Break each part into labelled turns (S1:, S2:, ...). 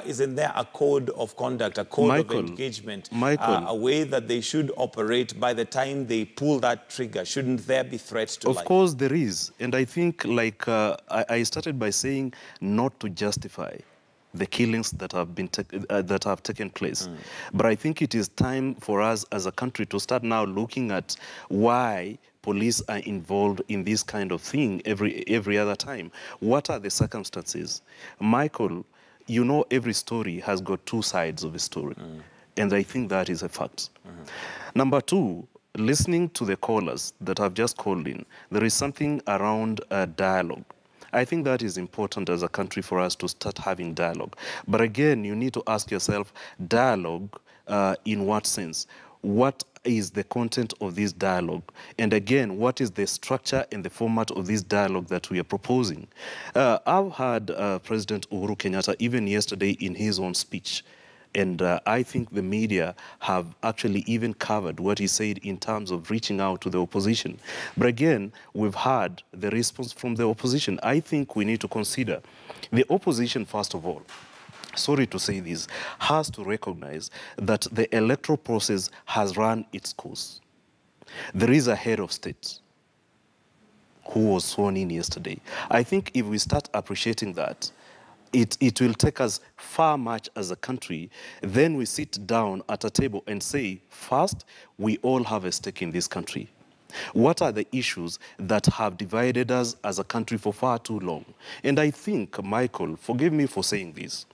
S1: isn't there a code of conduct, a code of engagement, a way that they should operate by the time they pull that trigger? Shouldn't there be threats to life?
S2: Of course there is. And I think, like I started by saying, not to justify the killings that have taken place. But I think it is time for us as a country to start now looking at why police are involved in this kind of thing every other time. What are the circumstances? Michael, you know, every story has got two sides of a story. And I think that is a fact. Number two, listening to the callers that have just called in, there is something around dialogue. I think that is important as a country for us to start having dialogue. But again, you need to ask yourself, dialogue in what sense? What is the content of this dialogue? And again, what is the structure and the format of this dialogue that we are proposing? I've heard President Uhuru Kenyatta, even yesterday in his own speech, and I think the media have actually even covered what he said in terms of reaching out to the opposition. But again, we've had the response from the opposition. I think we need to consider the opposition, first of all, sorry to say this, has to recognize that the electoral process has run its course. There is a head of state who was sworn in yesterday. I think if we start appreciating that, it will take us far much as a country. Then we sit down at a table and say, first, we all have a stake in this country. What are the issues that have divided us as a country for far too long? And I think, Michael, forgive me for saying this,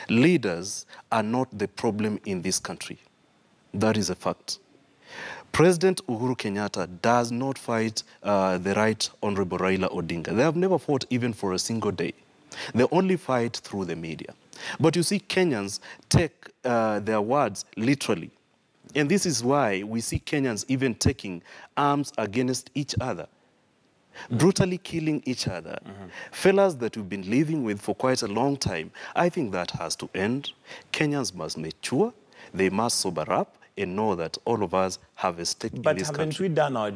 S2: leaders are not the problem in this country. That is a fact. President Uhuru Kenyatta does not fight the Right Honorable Raila Odinga. They have never fought even for a single day. They only fight through the media. But you see, Kenyans take their words literally. And this is why we see Kenyans even taking arms against each other, brutally killing each other. Fellas that we've been living with for quite a long time. I think that has to end. Kenyans must mature. They must sober up and know that all of us have a stake in this country.
S1: But haven't we done our